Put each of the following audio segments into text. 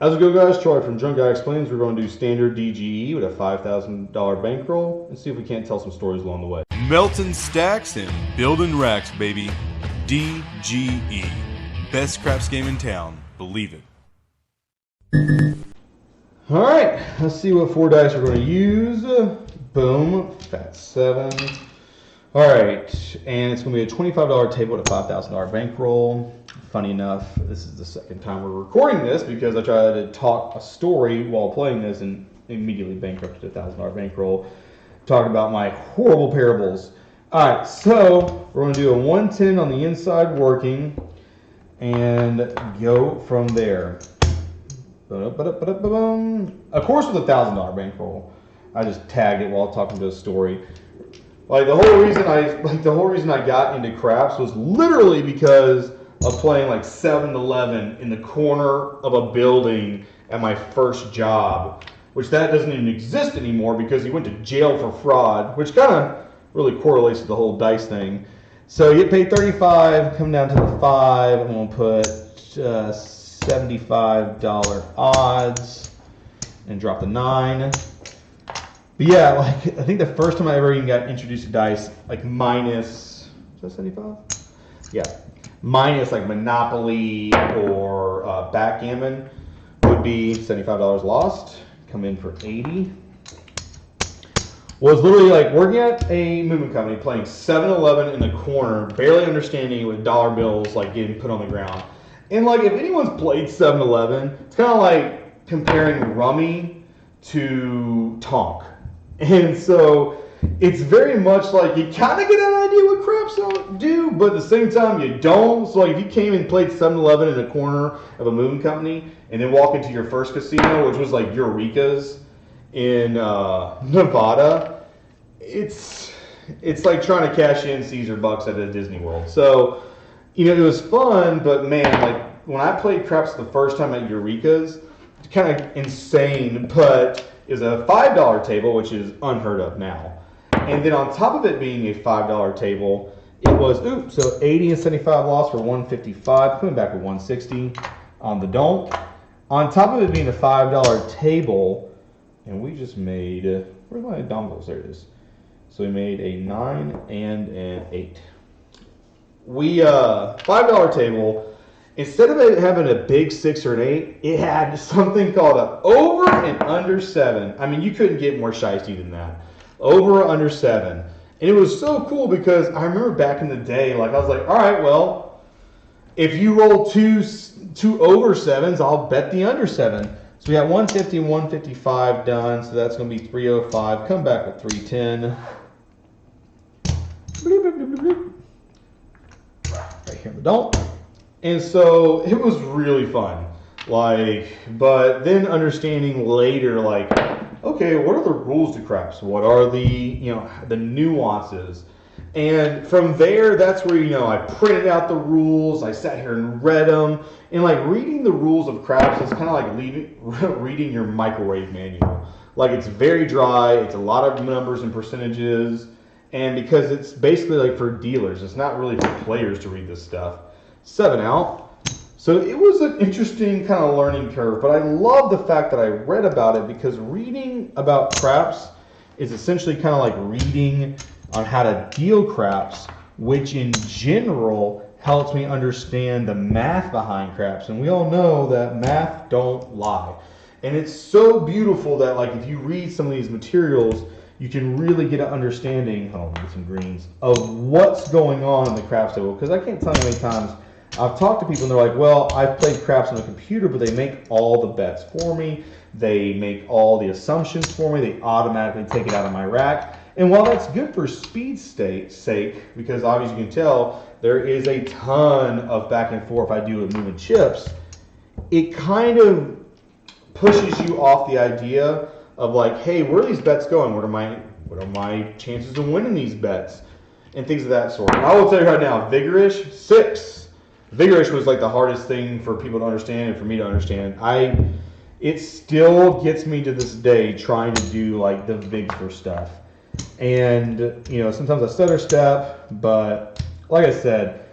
How's it go, guys? Troy from Drunk Guy Explains. We're going to do standard DGE with a $5,000 bankroll and see if we can't tell some stories along the way. Melting stacks and building racks, baby. DGE. Best craps game in town. Believe it. All right, let's see what 4 dice we're going to use. Boom, fat 7. All right, and it's going to be a $25 table with a $5,000 bankroll. Funny enough, this is the second time we're recording this because I tried to talk a story while playing this and immediately bankrupted a $1,000 bankroll. Talking about my horrible parables. All right, so we're going to do a 110 on the inside working and go from there. Of course, with a $1,000 bankroll, I just tagged it while talking to a story. The whole reason I got into craps was literally because of playing 7-Eleven in the corner of a building at my first job, which that doesn't even exist anymore because he went to jail for fraud, which kind of really correlates to the whole dice thing. So you get paid 35, come down to the 5, I'm going to put $75 odds and drop the 9. But yeah, I think the first time I ever even got introduced to dice, minus, is that 75? Yeah. Minus Monopoly or backgammon would be $75 lost. Come in for 80. Was literally working at a moving company, playing 7-Eleven in the corner, barely understanding it with dollar bills getting put on the ground. And if anyone's played 7-Eleven, it's kind of like comparing rummy to tonk. And so it's very much you kind of get an idea what craps do, but at the same time you don't. So if you came and played 7-Eleven in a corner of a moving company and then walk into your first casino, which was Eureka's in Nevada, it's like trying to cash in Caesar bucks at a Disney World. So, it was fun, but man, when I played craps the first time at Eureka's, it's kind of insane, but it was a $5 table, which is unheard of now. And then on top of it being a $5 table, it was, so 80 and 75 lost for 155, coming back with 160 on the don't. On top of it being a $5 table, and we just made, where's my dongles? There it is. So we made a 9 and an 8. We, $5 table, instead of it having a big 6 or an 8, it had something called an over and under 7. I mean, you couldn't get more shiesty than that. Over or under 7. And it was so cool because I remember back in the day, I was like, all right, well, if you roll two over 7s, I'll bet the under 7. So we got 150 and 155 done, so that's going to be 305. Come back with 310. Right here in the don't. And so it was really fun. But then understanding later, okay, what are the rules to craps? What are the, the nuances? And from there, that's where, I printed out the rules. I sat here and read them. And reading the rules of craps is kind of like reading your microwave manual. It's very dry. It's a lot of numbers and percentages. And because it's basically for dealers, it's not really for players to read this stuff. 7 out. So it was an interesting kind of learning curve, but I love the fact that I read about it because reading about craps is essentially kind of like reading on how to deal craps, which in general helps me understand the math behind craps. And we all know that math don't lie. And it's so beautiful that if you read some of these materials, you can really get an understanding, hold on, get some greens, of what's going on in the craps table. Because I can't tell you how many times I've talked to people and they're like, well, I've played craps on the computer, but they make all the bets for me. They make all the assumptions for me. They automatically take it out of my rack. And while that's good for speed's sake, because obviously you can tell there is a ton of back and forth I do with moving chips, it kind of pushes you off the idea of hey, where are these bets going? What are my chances of winning these bets? And things of that sort. And I will tell you right now, Vigorish, 6. Vigorish was the hardest thing for people to understand and for me to understand. It still gets me to this day trying to do the Vig for stuff. And sometimes I stutter step, but like I said,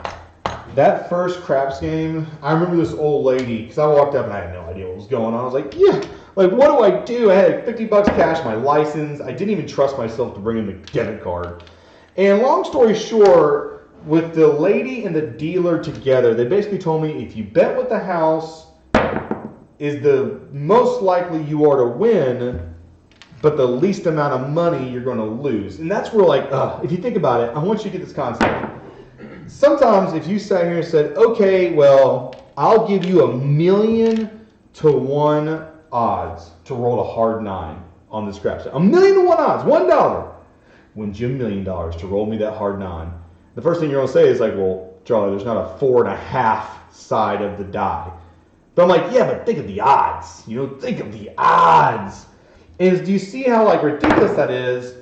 that first craps game, I remember this old lady, because I walked up and I had no idea what was going on. I was like, yeah, like, what do I do? I had $50 cash, my license. I didn't even trust myself to bring in the debit card. And long story short, with the lady and the dealer together, they basically told me if you bet with the house is the most likely you are to win, but the least amount of money you're going to lose. And that's where, like, if you think about it, I want you to get this concept. Sometimes if you sat here and said, okay, well, I'll give you 1,000,000 to 1 odds to roll a hard 9 on this crap set. 1,000,000 to 1 odds, $1 wins you $1 million to roll me that hard 9. The first thing you're going to say is like, well, Charlie, there's not a 4.5 side of the die. But I'm like, yeah, but think of the odds. Think of the odds. And do you see how like ridiculous that is?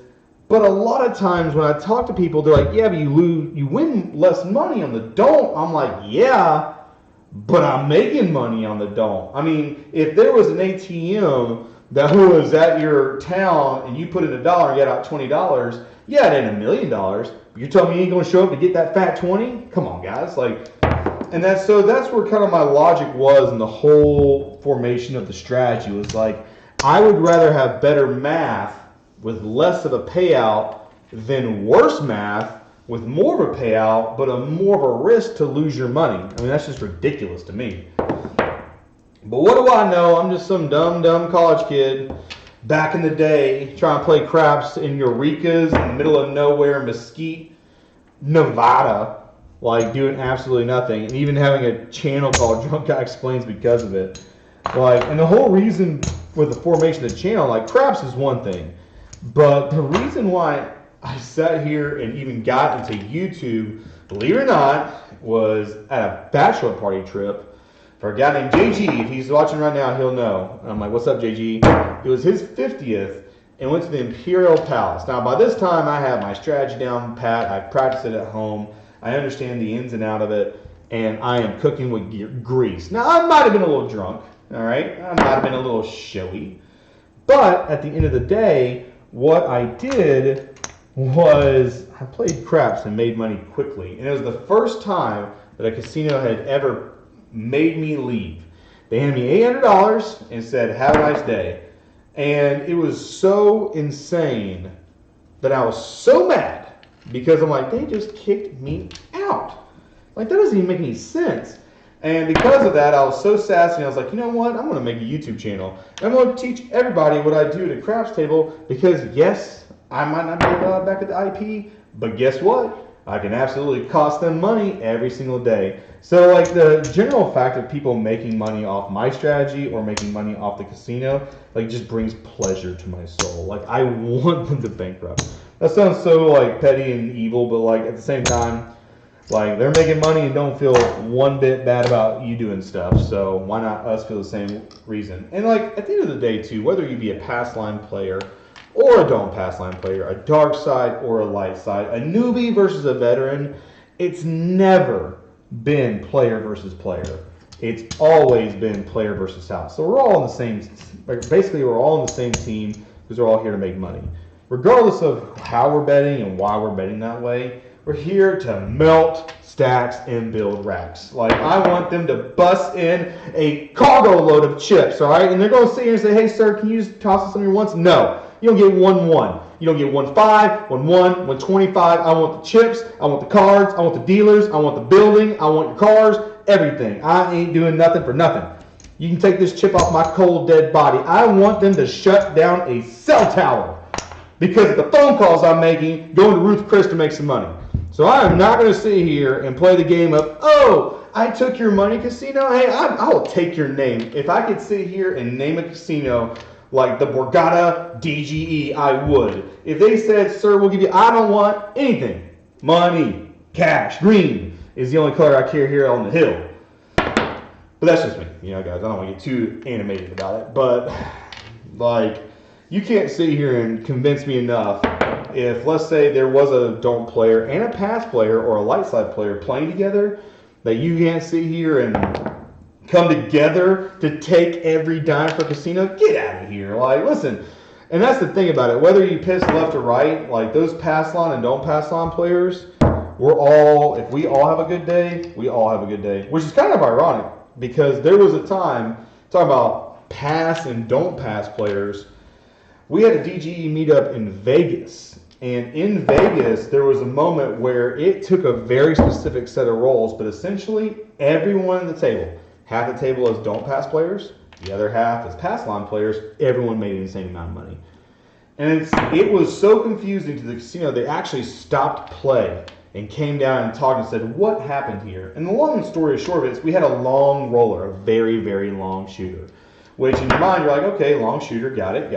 But a lot of times when I talk to people, they're like, yeah, but you win less money on the don't. I'm like, yeah, but I'm making money on the don't. I mean, if there was an ATM that was at your town and you put in $1 and get out $20, yeah, it ain't $1 million. You tell me you ain't gonna show up to get that fat 20? Come on, guys. And that's where kind of my logic was in the whole formation of the strategy. Was like, I would rather have better math with less of a payout than worse math with more of a payout, but more of a risk to lose your money. I mean, that's just ridiculous to me. But what do I know? I'm just some dumb college kid back in the day trying to play craps in Eureka's in the middle of nowhere, Mesquite, Nevada, like doing absolutely nothing, and even having a channel called Drunk Guy Explains because of it. And the whole reason for the formation of the channel, like craps is one thing, but the reason why I sat here and even got into YouTube, believe it or not, was at a bachelor party trip for a guy named JG. If he's watching right now, he'll know. And I'm like, what's up, JG? It was his 50th and went to the Imperial Palace. Now, by this time, I have my strategy down pat. I practice it at home. I understand the ins and out of it, and I am cooking with grease. Now, I might have been a little drunk, all right? I might have been a little showy. But at the end of the day, what I did was I played craps and made money quickly. And it was the first time that a casino had ever made me leave. They handed me $800 and said, have a nice day. And it was so insane that I was so mad because I'm like, they just kicked me out. Like, that doesn't even make any sense. And because of that, I was so sassy. I was like, you know what? I'm going to make a YouTube channel. I'm going to teach everybody what I do at a craps table because, yes, I might not be allowed back at the IP, but guess what? I can absolutely cost them money every single day. So, like, the general fact of people making money off my strategy or making money off the casino, like, just brings pleasure to my soul. Like, I want them to bankrupt. That sounds so, like, petty and evil, but, like, at the same time, like, they're making money and don't feel one bit bad about you doing stuff. So why not us feel the same reason? And, like, at the end of the day, too, whether you be a pass line player or a don't pass line player, a dark side or a light side, a newbie versus a veteran, it's never been player versus player. It's always been player versus house. So we're all on the same, basically we're all on the same team because we're all here to make money. Regardless of how we're betting and why we're betting that way, we're here to melt stacks and build racks. Like, I want them to bust in a cargo load of chips, all right? And they're going to sit here and say, hey, sir, can you just toss us some of your ones? No. You don't get 1-1. You don't get 1-5, 1-1, 125. I want the chips. I want the cards. I want the dealers. I want the building. I want your cars. Everything. I ain't doing nothing for nothing. You can take this chip off my cold, dead body. I want them to shut down a cell tower because of the phone calls I'm making going to Ruth Chris to make some money. So I am not going to sit here and play the game of, oh, I took your money, casino. Hey, I will take your name. If I could sit here and name a casino like the Borgata DGE, I would. If they said, sir, we'll give you, I don't want anything. Money, cash, green is the only color I care here on the hill. But that's just me. You know, guys, I don't want to get too animated about it. But, like, you can't sit here and convince me enough. If, let's say, there was a don't player and a pass player or a light side player playing together, that you can't sit here and come together to take every dime for casino, get out of here. Like, listen, and that's the thing about it. Whether you piss left or right, like those pass line and don't pass line players, if we all have a good day, we all have a good day. Which is kind of ironic because there was a time, talking about pass and don't pass players, we had a DGE meetup in Vegas. And in Vegas, there was a moment where it took a very specific set of roles, but essentially everyone at the table, half the table is don't pass players, the other half is pass line players, everyone made an insane amount of money. And it was so confusing to the casino, they actually stopped play and came down and talked and said, what happened here? And the long story short of it is we had a long roller, a very, very long shooter. Which in your mind, you're like, okay, long shooter, got it.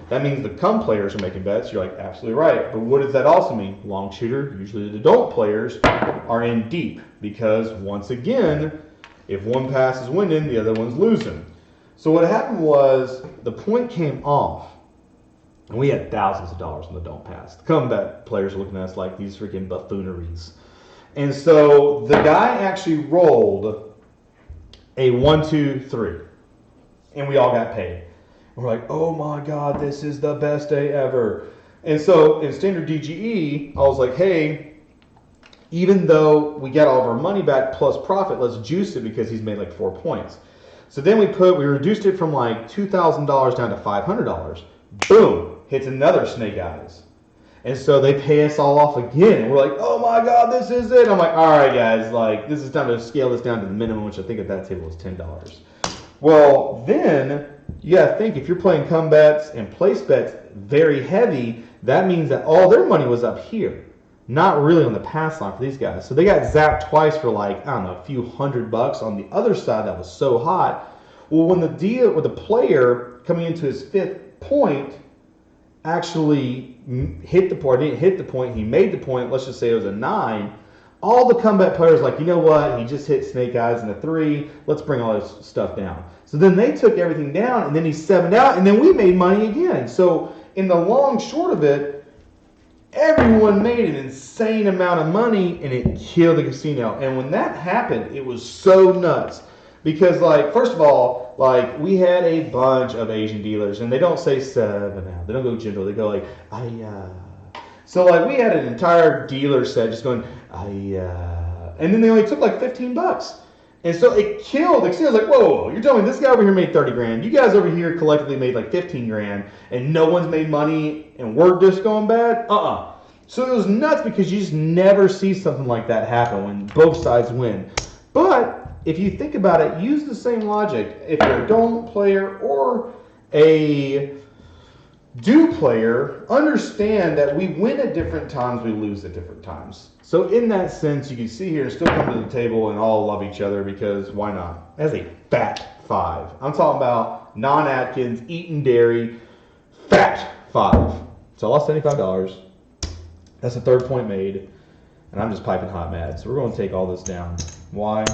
That means the come players are making bets. You're like, absolutely right. But what does that also mean? Long shooter, usually the don't players, are in deep. Because once again, if one pass is winning, the other one's losing. So what happened was the point came off. And we had thousands of dollars on the don't pass. The comeback players are looking at us like these freaking buffooneries. And so the guy actually rolled a 1, 2, 3. And we all got paid. And we're like, oh my God, this is the best day ever. And so in standard DGE, I was like, hey, even though we get all of our money back plus profit, let's juice it because he's made like 4 points. So then we reduced it from like $2,000 down to $500. Boom, hits another snake eyes. And so they pay us all off again. And we're like, oh my God, this is it. I'm like, all right, guys, like this is time to scale this down to the minimum, which I think at that table was $10. Well, then you got to think if you're playing come bets and place bets very heavy, that means that all their money was up here, not really on the pass line for these guys. So they got zapped twice for like, I don't know, a few $100 on the other side that was so hot. Well, when the deal with the player coming into his 5th point actually hit the point, didn't hit the point, he made the point, let's just say it was a 9. All the comeback players like, you know what, he just hit snake eyes in a 3, let's bring all this stuff down. So then they took everything down, and then he 7'd out, and then we made money again. So in the long short of it, everyone made an insane amount of money, and it killed the casino. And when that happened, it was so nuts. Because, like, first of all, like, we had a bunch of Asian dealers, and they don't say 7 out. They don't go gentle. They go like, So, like, we had an entire dealer set just going, and then they only took like $15. And so it killed. The casino's like, whoa, you're telling me this guy over here made 30 grand. You guys over here collectively made like 15 grand, and no one's made money, and we're just going bad? So it was nuts because you just never see something like that happen when both sides win. But if you think about it, use the same logic. If you're a don't player or a do player, understand that we win at different times, we lose at different times. So in that sense, you can see here and still come to the table and all love each other because why not? That's a fat 5. I'm talking about non-Atkins, eating dairy, fat 5. So I lost $75. That's the 3rd point made, and I'm just piping hot mad. So we're going to take all this down. Why?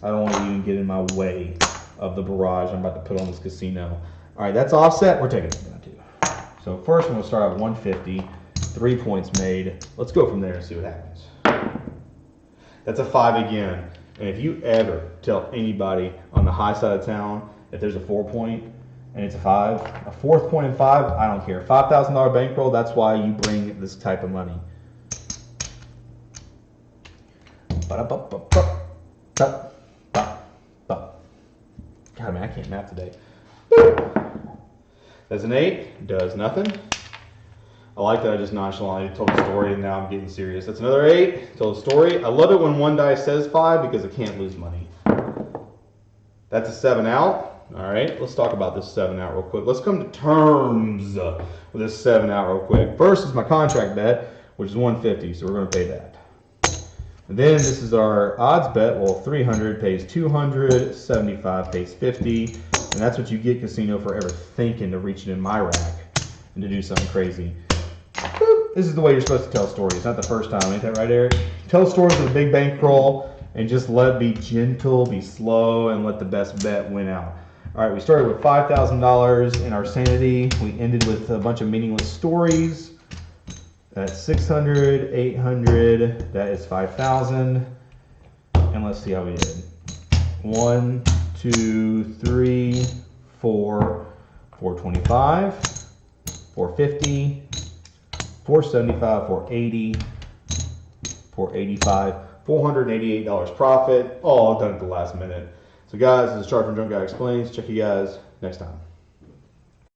I don't want to even get in my way of the barrage I'm about to put on this casino. All right, that's offset. We're taking it down too. So first, I'm going to start at 150. 3 points made. Let's go from there and see what happens. That's a 5 again. And if you ever tell anybody on the high side of town if there's a 4 point and it's a 5, a 4th point and 5, I don't care. $5,000 bankroll, that's why you bring this type of money. God, man, I can't math today. That's an 8, does nothing. I like that I just nonchalantly told the story and now I'm getting serious. That's another 8, told the story. I love it when one die says 5 because I can't lose money. That's a 7 out. All right, let's talk about this 7 out real quick. Let's come to terms with this 7 out real quick. First is my contract bet, which is 150, so we're going to pay that. And then this is our odds bet. Well, 300 pays 200, 75 pays 50, and that's what you get, casino, for ever thinking to reach it in my rack and to do something crazy. This is the way you're supposed to tell stories. Not the first time, ain't that right, Eric? Tell stories with a big bankroll and just be gentle, be slow, and let the best bet win out. All right, we started with $5,000 in our sanity. We ended with a bunch of meaningless stories. That's 600, 800, that is 5,000. And let's see how we did. 1, 2, 3, 4, 425, 450, 475, 480, for $488 profit, all done at the last minute. So guys, this is Charlie from Drunk Guy Explains. Check you guys next time.